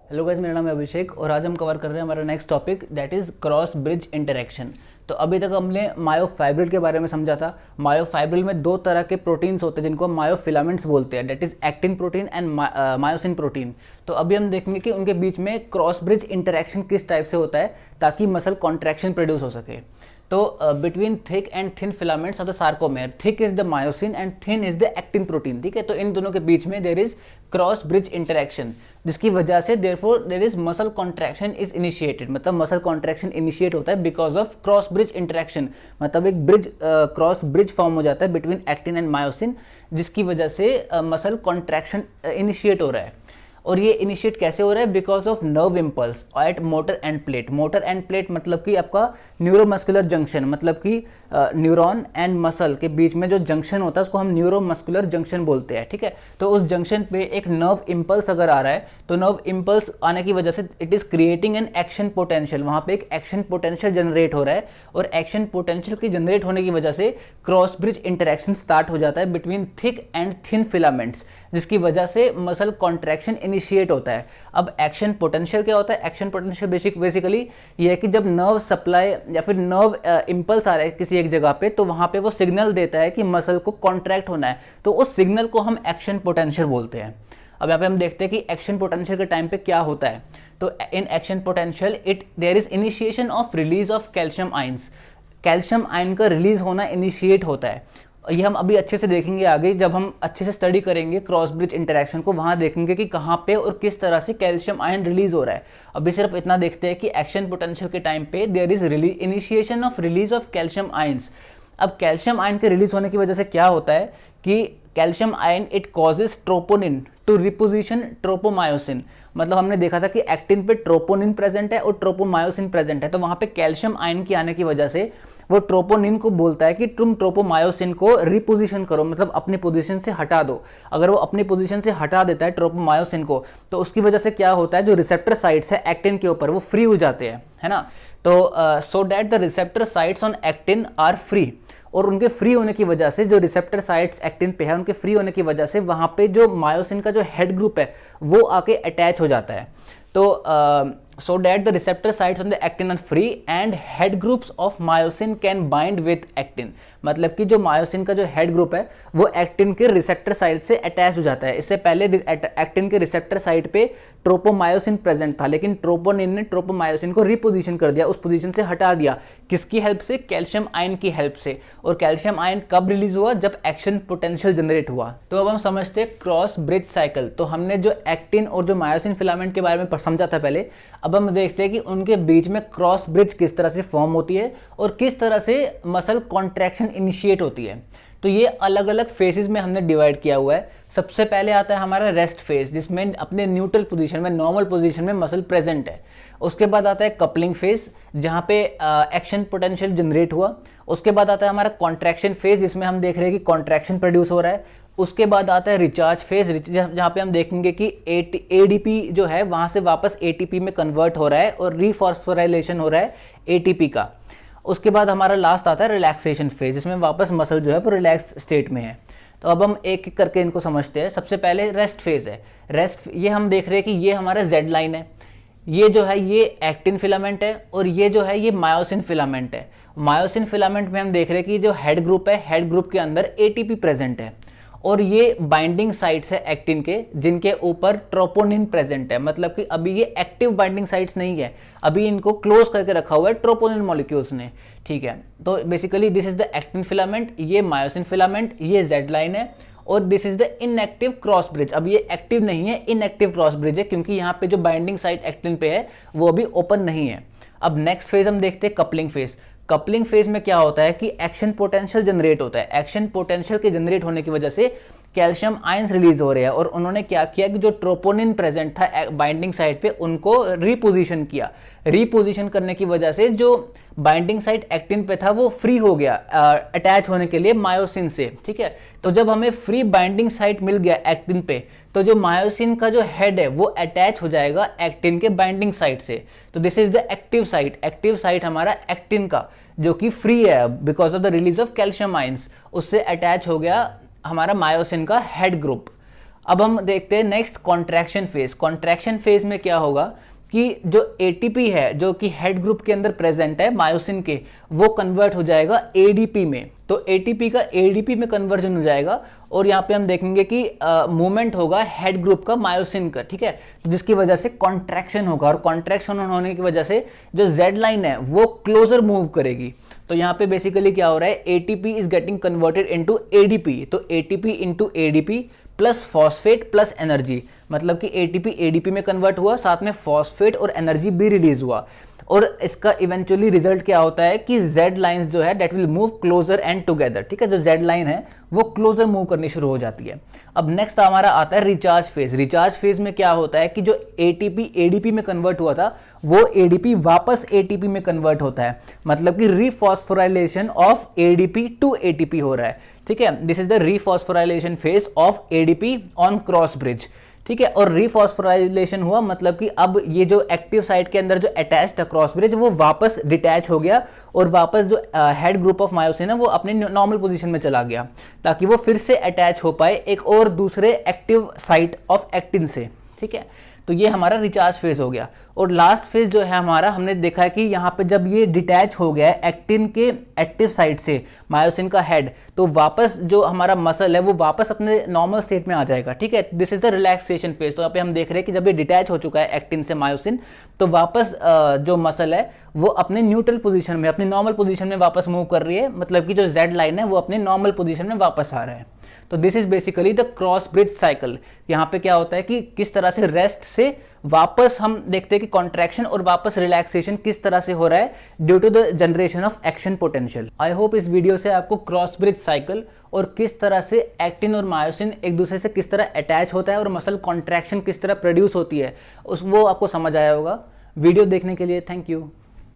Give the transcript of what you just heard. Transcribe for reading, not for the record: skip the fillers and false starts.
Hello guys, मेरा नाम है अभिषेक और आज हम कवर कर रहे हैं हमारा next topic that is cross bridge interaction. तो अभी तक हमने मायोफाइब्रिल के बारे में समझा था। मायोफाइब्रिल में दो तरह के प्रोटीन्स होते हैं जिनको हम मायोफिलामेंट्स बोलते हैं, that is actin protein and myosin protein. तो अभी हम देखेंगे कि उनके बीच में क्रॉस ब्रिज इंटरेक्शन किस टाइप से होता है ताकि मसल कॉन्ट्रैक्शन प्रोड्यूस हो सके। तो between thick and thin filaments of the sarcomere, thick is the myosin and thin is the actin protein. ठीक है, तो इन दोनों के बीच में there is cross bridge interaction, जिसकी वजह से therefore there is muscle contraction is initiated. मतलब मसल कॉन्ट्रैक्शन इनिशिएट होता है because of cross bridge interaction. मतलब एक ब्रिज क्रॉस ब्रिज फॉर्म हो जाता है बिटवीन एक्टिन एंड मायोसिन, जिसकी वजह से मसल कॉन्ट्रैक्शन इनिशिएट हो रहा है। और ये इनिशिएट कैसे हो रहा है? Because of nerve impulse at motor end plate. Motor end plate मतलब कि आपका न्यूरोमस्कुलर जंक्शन, मतलब कि न्यूरॉन एंड मसल के बीच में जो जंक्शन होता है उसको हम न्यूरोमस्कुलर जंक्शन बोलते हैं। ठीक है, तो उस जंक्शन पे एक नर्व इम्पल्स अगर आ रहा है तो नर्व इम्पल्स आने की वजह से it is creating an action potential. वहाँ पे एक एक्शन पोटेंशियल जनरेट हो रहा है और एक्शन पोटेंशियल की जनरेट होने की वजह से क्रॉस ब्रिज इंटरेक्शन स्टार्ट हो जाता है between thick and thin filaments, जिसकी वजह से मसल कॉन्ट्रैक्शन इनिशिएट होता है। अब एक्शन पोटेंशियल क्या होता है? एक्शन पोटेंशियल बेसिकली ये है कि जब नर्व सप्लाई या फिर नर्व इम्पल्स आ रहा है किसी एक जगह पे, तो वहाँ पे वो सिग्नल देता है कि मसल को कॉन्ट्रैक्ट होना है, तो उस सिग्नल को हम एक्शन पोटेंशियल बोलते हैं। अब यहाँ पे हम देखते हैं कि एक्शन पोटेंशियल के टाइम पे क्या होता है। तो in action potential there is initiation of release of calcium ions. Calcium ion का रिलीज होना इनिशिएट होता है। ये हम अभी अच्छे से देखेंगे आगे, जब हम अच्छे से स्टडी करेंगे क्रॉस ब्रिज इंटरेक्शन को, वहाँ देखेंगे कि कहाँ पे और किस तरह से कैल्शियम आयन रिलीज हो रहा है। अभी सिर्फ इतना देखते हैं कि एक्शन पोटेंशियल के टाइम पे there is initiation of release of calcium ions. अब कैल्शियम आयन के रिलीज होने की वजह से क्या होता है कि calcium ion it causes troponin to reposition tropomyosin. मतलब हमने देखा था कि एक्टिन पे ट्रोपोनिन प्रेजेंट है और ट्रोपोमायोसिन प्रेजेंट है, तो वहाँ पे कैल्शियम आयन की आने की वजह से वो ट्रोपोनिन को बोलता है कि तुम ट्रोपोमायोसिन को रिपोजिशन करो, मतलब अपनी पोजीशन से हटा दो। अगर वो अपनी पोजीशन से हटा देता है ट्रोपोमायोसिन को, तो उसकी वजह से क्या होता है, जो रिसेप्टर साइट्स है एक्टिन के ऊपर वो फ्री हो जाते हैं, है ना। तो so that the receptor sites on actin are free, और उनके फ्री होने की वजह से जो रिसेप्टर साइट्स एक्टिन पे है उनके फ्री होने की वजह से वहाँ पे जो मायोसिन का जो हेड ग्रुप है वो आके अटैच हो जाता है। तो so that the receptor sites on the actin are free and head groups of myosin can bind with actin। मतलब कि जो मायोसिन का जो हेड ग्रुप है वो एक्टिन के रिसेप्टर साइट से अटैच हो जाता है। इससे पहले एक्टिन के रिसेप्टर साइट पे ट्रोपोमायोसिन प्रेजेंट था, लेकिन ट्रोपोनिन ने ट्रोपोमायोसिन को रिपोजिशन कर दिया, उस पोजीशन से हटा दिया। किसकी हेल्प से? कैल्शियम आयन की हेल्प से। और कैल्शियम आयन कब रिलीज हुआ? जब एक्शन पोटेंशियल जनरेट हुआ। तो अब हम समझते हैं क्रॉस ब्रिज साइकिल। तो हमने जो एक्टिन और जो मायोसिन फिलामेंट के बारे में समझा था पहले, अब हम देखते हैं कि उनके बीच में क्रॉस ब्रिज किस तरह से फॉर्म होती है और किस तरह से मसल कॉन्ट्रैक्शन इनिशिएट होती है। तो ये अलग अलग फेजेस में हमने डिवाइड किया हुआ है। सबसे पहले आता है हमारा रेस्ट फेज, जिसमें अपने न्यूट्रल पोजीशन में, नॉर्मल पोजीशन में मसल प्रेजेंट है। उसके बाद आता है कपलिंग फेज, जहाँ पे एक्शन पोटेंशियल जनरेट हुआ। उसके बाद आता है हमारा कॉन्ट्रैक्शन फेज, जिसमें हम देख रहे हैं कि कॉन्ट्रैक्शन प्रोड्यूस हो रहा है। उसके बाद आता है रिचार्ज फेज, जहाँ पे हम देखेंगे कि एडीपी जो है वहाँ से वापस एटीपी में कन्वर्ट हो रहा है और रीफॉस्फोराइलेशन हो रहा है एटीपी का। उसके बाद हमारा लास्ट आता है रिलैक्सेशन फेज, जिसमें वापस मसल जो है वो रिलैक्स स्टेट में है। तो अब हम एक एक करके इनको समझते हैं। सबसे पहले रेस्ट फेज है। रेस्ट, ये हम देख रहे हैं कि ये हमारा जेड लाइन है, ये जो है ये एक्टिन फिलामेंट है और ये जो है ये मायोसिन फिलामेंट है। मायोसिन फिलामेंट में हम देख रहे हैं कि जो हेड ग्रुप है, हेड ग्रुप के अंदर एटीपी प्रेजेंट है और ये बाइंडिंग साइट्स है एक्टिन के, जिनके ऊपर ट्रोपोनिन प्रेजेंट है। मतलब कि अभी ये एक्टिव बाइंडिंग साइट्स नहीं है, अभी इनको क्लोज करके रखा हुआ है ट्रोपोनिन मॉलिक्यूल्स ने। ठीक है, तो basically this is the actin filament, ये मायोसिन फिलामेंट, ये जेड लाइन है और this is the inactive cross bridge. अब ये एक्टिव नहीं है, इनएक्टिव क्रॉस ब्रिज है, क्योंकि यहाँ पे जो बाइंडिंग साइट एक्टिन पे है वो अभी ओपन नहीं है। अब नेक्स्ट फेज हम देखते हैं कपलिंग फेज। कपलिंग फेज में क्या होता है कि एक्शन पोटेंशियल जनरेट होता है। एक्शन पोटेंशियल के जनरेट होने की वजह से कैल्शियम आयंस रिलीज हो रहे हैं और उन्होंने क्या किया कि जो ट्रोपोनिन प्रेजेंट था बाइंडिंग साइट पे उनको रिपोजिशन किया। रिपोजिशन करने की वजह से जो बाइंडिंग साइट एक्टिन पे था वो फ्री हो गया अटैच होने के लिए मायोसिन से। ठीक है, तो जब हमें फ्री बाइंडिंग साइट मिल गया एक्टिन पे, तो जो मायोसिन का जो हेड है वो अटैच हो जाएगा एक्टिन के बाइंडिंग साइट से। तो this is the active site. Active site हमारा एक्टिन का जो कि फ्री है because of the release of calcium ions, उससे अटैच हो गया हमारा मायोसिन का हेड ग्रुप। अब हम देखते हैं next contraction phase. Contraction phase में क्या होगा कि जो एटीपी है जो कि हेड ग्रुप के अंदर प्रेजेंट है मायोसिन के, वो कन्वर्ट हो जाएगा एडीपी में। तो एटीपी का एडीपी में कन्वर्जन हो जाएगा और यहाँ पे हम देखेंगे कि मूवमेंट होगा हेड ग्रुप का मायोसिन का, ठीक है, तो जिसकी वजह से कॉन्ट्रैक्शन होगा और कॉन्ट्रैक्शन होने की वजह से जो जेड लाइन है वो क्लोजर मूव करेगी। तो यहाँ पे बेसिकली क्या हो रहा है, ATP is getting converted into ADP, तो ATP into ADP plus phosphate plus energy, मतलब कि एटीपी एडीपी में कन्वर्ट हुआ, साथ में फॉस्फेट और एनर्जी भी रिलीज हुआ। और इसका इवेंचुअली रिजल्ट क्या होता है कि जेड लाइंस जो है that will move closer and together, ठीक है, जो जेड लाइन है वो क्लोजर मूव करनी शुरू हो जाती है। अब नेक्स्ट हमारा आता है रिचार्ज फेज। रिचार्ज फेज में क्या होता है कि जो एटीपी एडीपी में कन्वर्ट हुआ था वो एडीपी वापस एटीपी में कन्वर्ट होता है, मतलब कि rephosphorylation of ADP to ATP हो रहा है, ठीक है। This is the rephosphorylation phase of ADP on cross bridge, ठीक है। और रीफॉस्फोराइलेशन हुआ मतलब कि अब ये जो एक्टिव साइट के अंदर जो अटैच्ड क्रॉस ब्रिज वो वापस डिटैच हो गया और वापस जो हेड ग्रुप ऑफ मायोसिन है वो अपने नॉर्मल पोजीशन में चला गया, ताकि वो फिर से अटैच हो पाए एक और दूसरे एक्टिव साइट ऑफ एक्टिन से, ठीक है। तो ये हमारा रिचार्ज फेज हो गया। और लास्ट फेज जो है हमारा, हमने देखा है कि यहाँ पे जब ये डिटैच हो गया है एक्टिन के एक्टिव साइट से मायोसिन का हेड, तो वापस जो हमारा मसल है वो वापस अपने नॉर्मल स्टेट में आ जाएगा, ठीक है। This is the relaxation phase. तो यहाँ पे हम देख रहे हैं कि जब ये डिटैच हो चुका है एक्टिन से मायोसिन, तो वापस जो मसल है वो अपने न्यूट्रल पोजीशन में, अपनी नॉर्मल पोजीशन में वापस मूव कर रही है, मतलब कि जो जेड लाइन है वो अपने नॉर्मल पोजीशन में वापस आ रहा है। तो this is basically the cross bridge cycle. यहाँ पे क्या होता है कि किस तरह से रेस्ट से वापस हम देखते हैं कि कॉन्ट्रैक्शन और वापस रिलैक्सेशन किस तरह से हो रहा है due to the generation of action potential. I hope इस वीडियो से आपको क्रॉस ब्रिज साइकिल और किस तरह से एक्टिन और मायोसिन एक दूसरे से किस तरह अटैच होता है और मसल कॉन्ट्रैक्शन किस तरह प्रोड्यूस होती है वो आपको समझ आया होगा। वीडियो देखने के लिए थैंक यू।